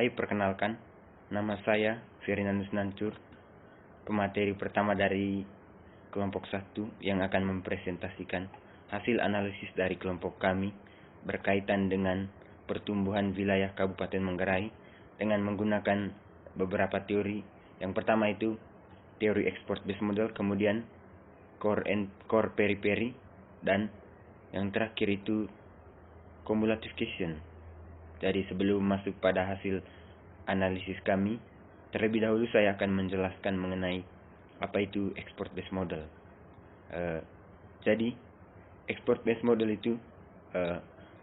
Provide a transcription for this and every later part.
Mari perkenalkan, nama saya Ferdinandus Nancur, pemateri pertama dari kelompok 1 yang akan mempresentasikan hasil analisis dari kelompok kami berkaitan dengan pertumbuhan wilayah Kabupaten Manggarai dengan menggunakan beberapa teori. Yang pertama itu teori export base model, kemudian core periphery, dan yang terakhir itu cumulative question. Jadi sebelum masuk pada hasil analisis kami, terlebih dahulu saya akan menjelaskan mengenai apa itu export base model. Jadi export base model itu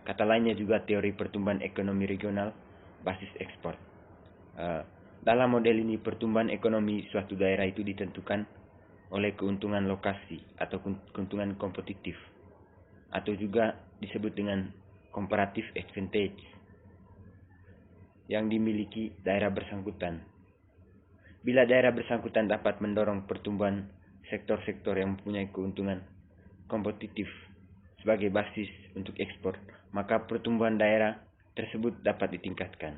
kata lainnya juga teori pertumbuhan ekonomi regional basis ekspor. Dalam model ini pertumbuhan ekonomi suatu daerah itu ditentukan oleh keuntungan lokasi atau keuntungan kompetitif, atau juga disebut dengan comparative advantage yang dimiliki daerah bersangkutan. Bila daerah bersangkutan dapat mendorong pertumbuhan sektor-sektor yang mempunyai keuntungan kompetitif sebagai basis untuk ekspor, maka pertumbuhan daerah tersebut dapat ditingkatkan.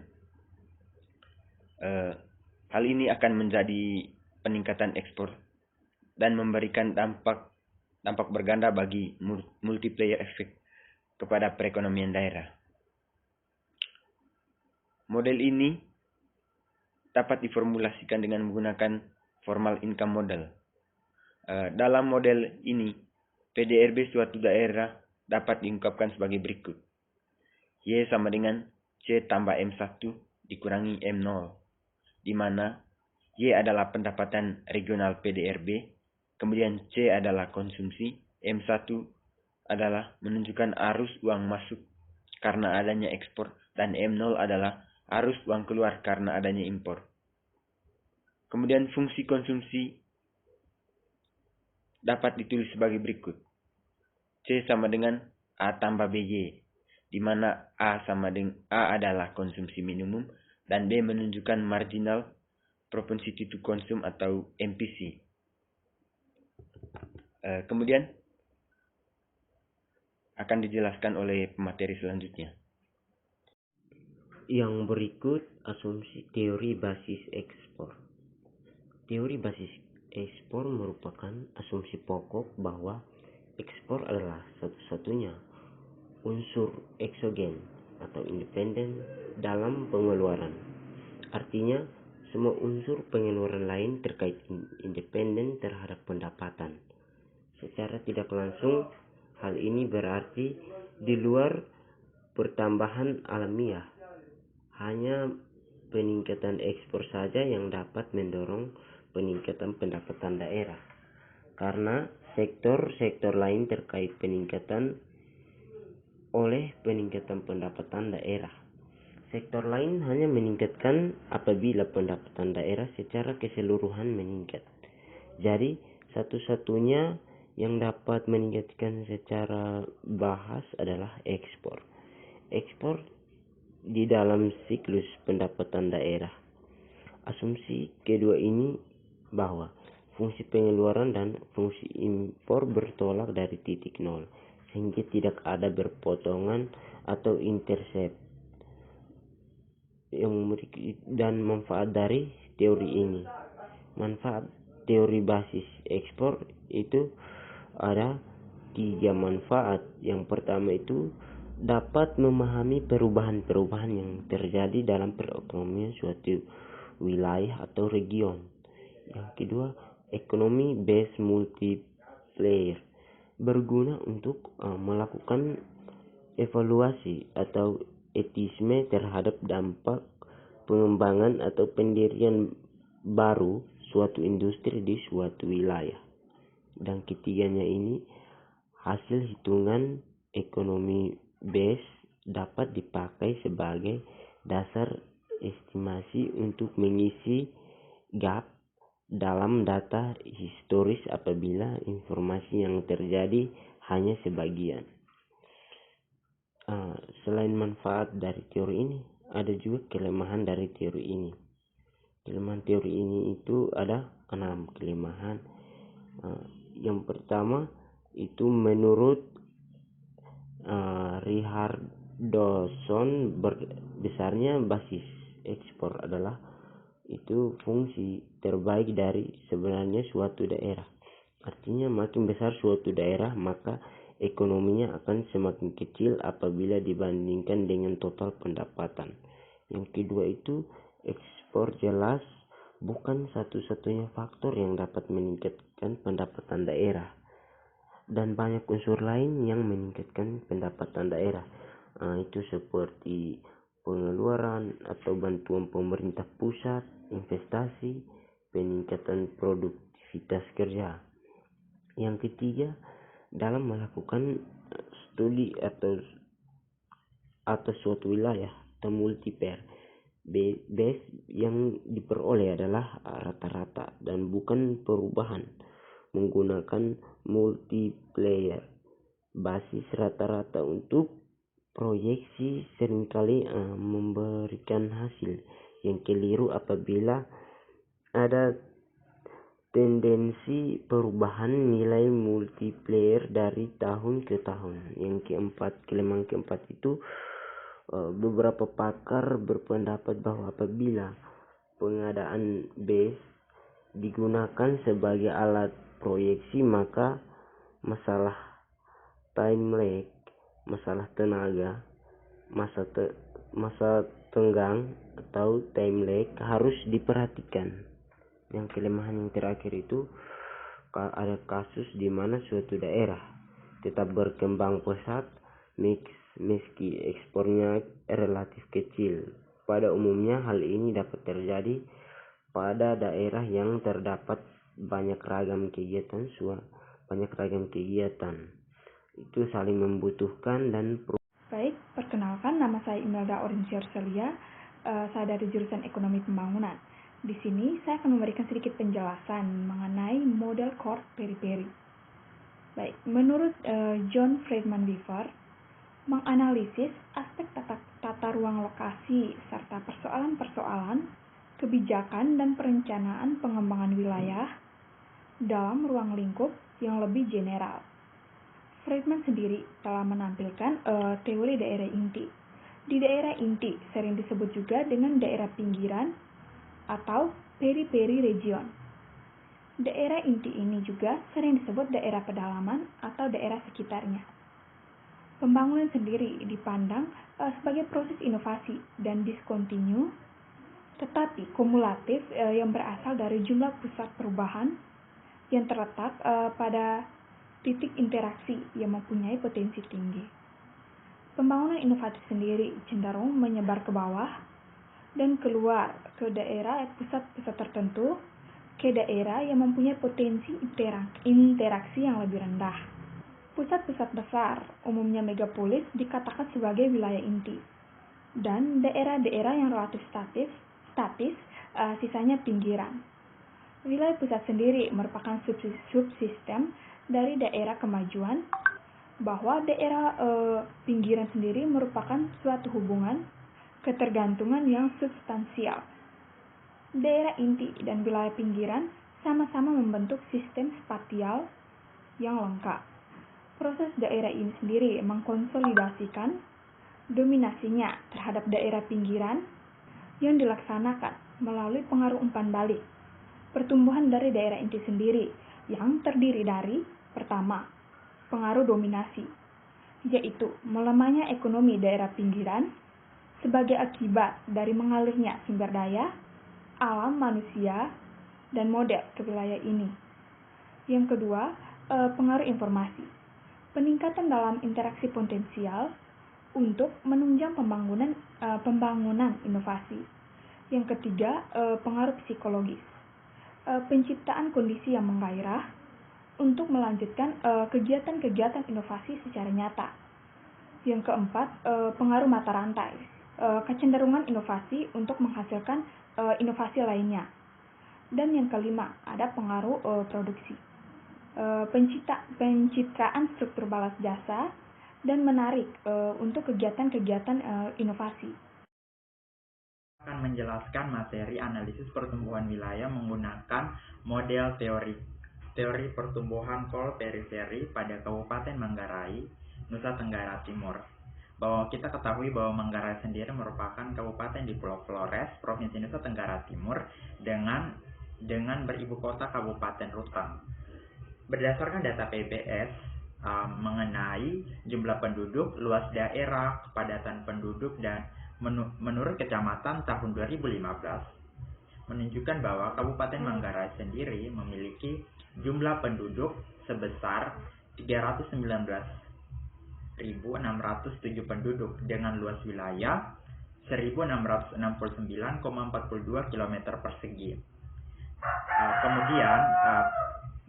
Hal ini akan menjadi peningkatan ekspor dan memberikan dampak berganda bagi multiplier effect kepada perekonomian daerah. Model ini dapat diformulasikan dengan menggunakan formal income model. Dalam model ini, PDRB suatu daerah dapat diungkapkan sebagai berikut. Y sama dengan C tambah M1 dikurangi M0, di mana Y adalah pendapatan regional PDRB, kemudian C adalah konsumsi, M1 adalah menunjukkan arus uang masuk karena adanya ekspor, dan M0 adalah arus uang keluar karena adanya impor. Kemudian fungsi konsumsi dapat ditulis sebagai berikut. C sama dengan A tambah BY, di mana A adalah konsumsi minimum dan B menunjukkan marginal propensity to consume atau MPC. Kemudian akan dijelaskan oleh pemateri selanjutnya. Yang berikut asumsi teori basis ekspor. Teori basis ekspor merupakan asumsi pokok bahwa ekspor adalah satu-satunya unsur eksogen atau independen dalam pengeluaran. Artinya, semua unsur pengeluaran lain terkait independen terhadap pendapatan. Secara tidak langsung, hal ini berarti di luar pertambahan alamiah, hanya peningkatan ekspor saja yang dapat mendorong peningkatan pendapatan daerah, karena sektor-sektor lain terkait peningkatan oleh peningkatan pendapatan daerah. Sektor lain hanya meningkatkan apabila pendapatan daerah secara keseluruhan meningkat. Jadi, satu-satunya yang dapat meningkatkan secara bahas adalah ekspor. Ekspor di dalam siklus pendapatan daerah. Asumsi kedua ini bahwa fungsi pengeluaran dan fungsi impor bertolak dari titik nol, sehingga tidak ada berpotongan atau intercept. Dan manfaat dari teori ini. Manfaat teori basis ekspor itu ada 3 manfaat. Yang pertama itu dapat memahami perubahan-perubahan yang terjadi dalam perekonomian suatu wilayah atau region. Yang kedua, ekonomi based multiplier berguna untuk melakukan evaluasi atau etisme terhadap dampak pengembangan atau pendirian baru suatu industri di suatu wilayah. Dan ketiganya ini, hasil hitungan ekonomi base dapat dipakai sebagai dasar estimasi untuk mengisi gap dalam data historis apabila informasi yang terjadi hanya sebagian. Selain manfaat dari teori ini, ada juga kelemahan dari teori ini. Kelemahan teori ini itu ada 6 kelemahan. Yang pertama itu menurut Richardson, besarnya basis ekspor adalah itu fungsi terbaik dari sebenarnya suatu daerah. Artinya makin besar suatu daerah, maka ekonominya akan semakin kecil apabila dibandingkan dengan total pendapatan. Yang kedua itu ekspor jelas bukan satu-satunya faktor yang dapat meningkatkan pendapatan daerah, dan banyak unsur lain yang meningkatkan pendapatan daerah. Itu seperti pengeluaran atau bantuan pemerintah pusat, investasi, peningkatan produktivitas kerja. Yang ketiga, dalam melakukan studi atas suatu wilayah atau multiplier, base yang diperoleh adalah rata-rata dan bukan perubahan. Menggunakan multiplier basis rata-rata untuk proyeksi seringkali memberikan hasil yang keliru apabila ada tendensi perubahan nilai multiplier dari tahun ke tahun. Kelemahan keempat itu beberapa pakar berpendapat bahwa apabila pengadaan base digunakan sebagai alat proyeksi, maka masalah time lag, masalah tenaga, masa tenggang atau time lag harus diperhatikan. Yang kelemahan yang terakhir itu ada kasus di mana suatu daerah tetap berkembang pesat meski ekspornya relatif kecil. Pada umumnya hal ini dapat terjadi pada daerah yang terdapat banyak ragam kegiatan itu saling membutuhkan dan Baik, perkenalkan, nama saya Imelda Orinsyar Celia, saya dari jurusan Ekonomi Pembangunan. Di sini saya akan memberikan sedikit penjelasan mengenai model core periphery. Baik, menurut John Friedman Weaver, menganalisis aspek tata ruang lokasi serta persoalan-persoalan kebijakan dan perencanaan pengembangan wilayah dalam ruang lingkup yang lebih general. Friedman sendiri telah menampilkan teori daerah inti. Di daerah inti sering disebut juga dengan daerah pinggiran atau periphery region. Daerah inti ini juga sering disebut daerah pedalaman atau daerah sekitarnya. Pembangunan sendiri dipandang sebagai proses inovasi dan diskontinu, tetapi kumulatif yang berasal dari jumlah pusat perubahan yang terletak pada titik interaksi yang mempunyai potensi tinggi. Pembangunan inovatif sendiri cenderung menyebar ke bawah dan keluar ke daerah pusat-pusat tertentu, ke daerah yang mempunyai potensi interaksi yang lebih rendah. Pusat-pusat besar, umumnya megapolis, dikatakan sebagai wilayah inti, dan daerah-daerah yang relatif statis, sisanya pinggiran. Wilayah pusat sendiri merupakan subsistem dari daerah kemajuan, bahwa daerah pinggiran sendiri merupakan suatu hubungan ketergantungan yang substansial. Daerah inti dan wilayah pinggiran sama-sama membentuk sistem spasial yang lengkap. Proses daerah ini sendiri mengkonsolidasikan dominasinya terhadap daerah pinggiran yang dilaksanakan melalui pengaruh umpan balik pertumbuhan dari daerah inti sendiri yang terdiri dari, pertama, pengaruh dominasi, yaitu melemahnya ekonomi daerah pinggiran sebagai akibat dari mengalirnya sumber daya, alam manusia, dan model ke wilayah ini. Yang kedua, pengaruh informasi, peningkatan dalam interaksi potensial untuk menunjang pembangunan inovasi. Yang ketiga, pengaruh psikologis, penciptaan kondisi yang menggairah untuk melanjutkan kegiatan-kegiatan inovasi secara nyata. Yang keempat, pengaruh mata rantai, kecenderungan inovasi untuk menghasilkan inovasi lainnya. Dan yang kelima, ada pengaruh produksi, pencitraan struktur balas jasa dan menarik untuk kegiatan-kegiatan inovasi. Akan menjelaskan materi analisis pertumbuhan wilayah menggunakan model teori pertumbuhan core periphery pada Kabupaten Manggarai, Nusa Tenggara Timur. bahwa kita ketahui bahwa Manggarai sendiri merupakan kabupaten di Pulau Flores, Provinsi Nusa Tenggara Timur dengan beribu kota Kabupaten Ruteng. Berdasarkan data PBS mengenai jumlah penduduk, luas daerah, kepadatan penduduk dan menurut kecamatan tahun 2015 menunjukkan bahwa Kabupaten Manggarai sendiri memiliki jumlah penduduk sebesar 319.607 penduduk dengan luas wilayah 1.669,42 km persegi. Kemudian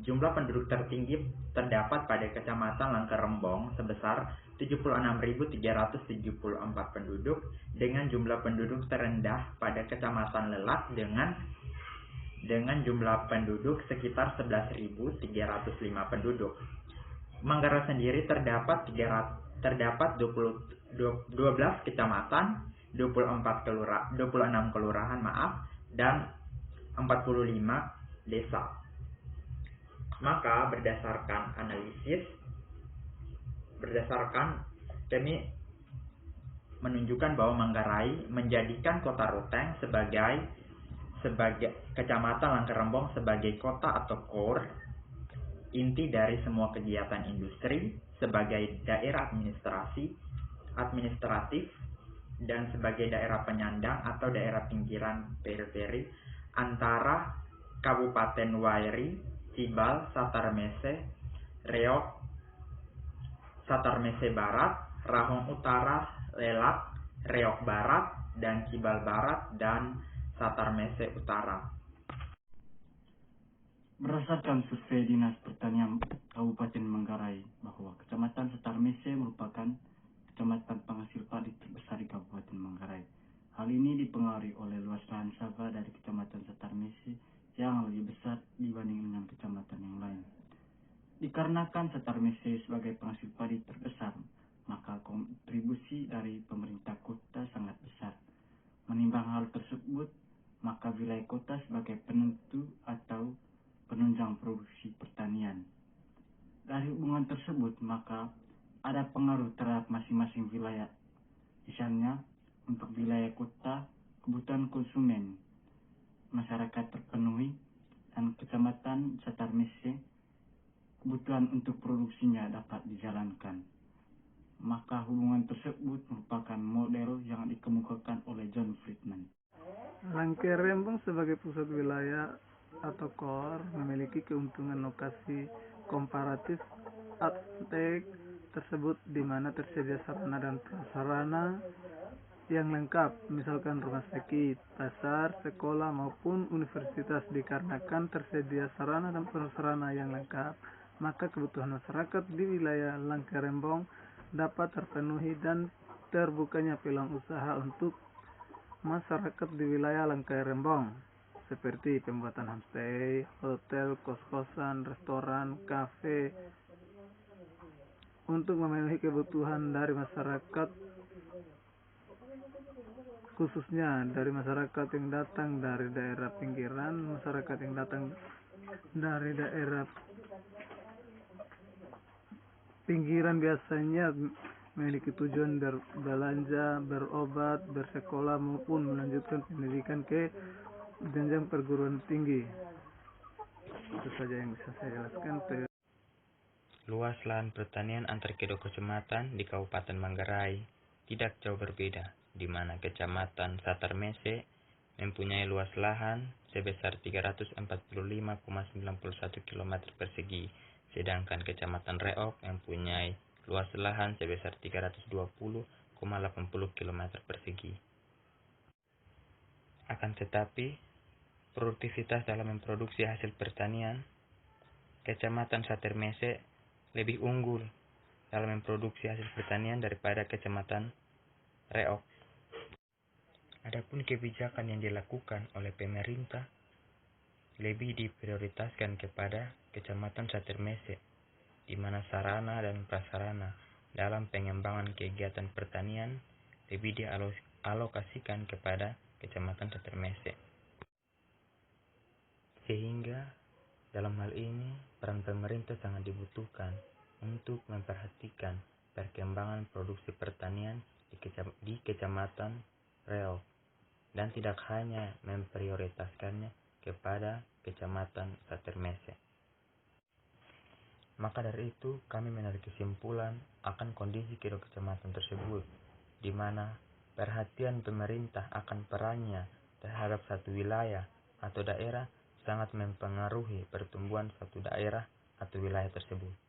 jumlah penduduk tertinggi terdapat pada Kecamatan Langkerembong sebesar 76.374 penduduk dengan jumlah penduduk terendah pada Kecamatan Lelak dengan jumlah penduduk sekitar 11.305 penduduk. Manggarai sendiri terdapat 12 kecamatan, 26 kelurahan dan 45 desa. Maka berdasarkan kami menunjukkan bahwa Manggarai menjadikan Kota Ruteng sebagai Kecamatan Langkerembong sebagai kota atau core inti dari semua kegiatan industri, sebagai daerah administratif dan sebagai daerah penyandang atau daerah pinggiran periferi antara Kabupaten Wairi, Cibal, Satarmese, Reok, Satarmese Barat, Rahong Utara, Lelak, Reok Barat, dan Cibal Barat, dan Satarmese Utara. Berdasarkan survei Dinas Pertanian Kabupaten Manggarai bahwa Kecamatan Satarmese merupakan kecamatan penghasil padi terbesar di Kabupaten Manggarai. Hal ini dipengaruhi oleh luas lahan sawah dari Kecamatan Satarmese yang lebih besar dibanding dengan kecamatan yang lain. Dikarenakan Satarmese sebagai penghasil padi terbesar, maka kontribusi dari pemerintah kota sangat besar. Menimbang hal tersebut, maka wilayah kota sebagai penentu atau penunjang produksi pertanian. Dari hubungan tersebut, maka ada pengaruh terhadap masing-masing wilayah. Misalnya, untuk wilayah kota, kebutuhan konsumen masyarakat terpenuhi, dan Kecamatan Satarmese, kebutuhan untuk produksinya dapat dijalankan. Maka hubungan tersebut merupakan model yang dikemukakan oleh John Friedman. Langkerembong sebagai pusat wilayah atau core memiliki keuntungan lokasi komparatif aspek tersebut di mana tersedia sarana dan prasarana yang lengkap, misalkan rumah sakit, pasar, sekolah maupun universitas. Dikarenakan tersedia sarana dan prasarana yang lengkap, maka kebutuhan masyarakat di wilayah Langkerembong dapat terpenuhi dan terbukanya peluang usaha untuk masyarakat di wilayah Langkerembong seperti pembuatan homestay, hotel, kos-kosan, restoran, kafe untuk memenuhi kebutuhan dari masyarakat, khususnya dari masyarakat yang datang dari daerah pinggiran, masyarakat yang datang dari daerah pinggiran biasanya memiliki tujuan berbelanja, berobat, bersekolah maupun melanjutkan pendidikan ke jenjang perguruan tinggi. Itu saja yang bisa saya jelaskan. Luas lahan pertanian antar kedua kecamatan di Kabupaten Manggarai tidak jauh berbeda, di mana Kecamatan Satarmese mempunyai luas lahan sebesar 345,91 km persegi, sedangkan Kecamatan Reok mempunyai luas lahan sebesar 320,80 km persegi. Akan tetapi, produktivitas dalam memproduksi hasil pertanian, Kecamatan Satarmese lebih unggul dalam memproduksi hasil pertanian daripada Kecamatan Reok. Adapun kebijakan yang dilakukan oleh pemerintah lebih diprioritaskan kepada Kecamatan Satarmese, di mana sarana dan prasarana dalam pengembangan kegiatan pertanian lebih dialokasikan kepada Kecamatan Satarmese. Sehingga dalam hal ini peran pemerintah sangat dibutuhkan untuk memperhatikan perkembangan produksi pertanian di Kecamatan Reog, dan tidak hanya memprioritaskannya kepada Kecamatan Satermese. Maka dari itu, kami menarik kesimpulan akan kondisi kedua kecamatan tersebut, di mana perhatian pemerintah akan perannya terhadap satu wilayah atau daerah sangat mempengaruhi pertumbuhan suatu daerah atau wilayah tersebut.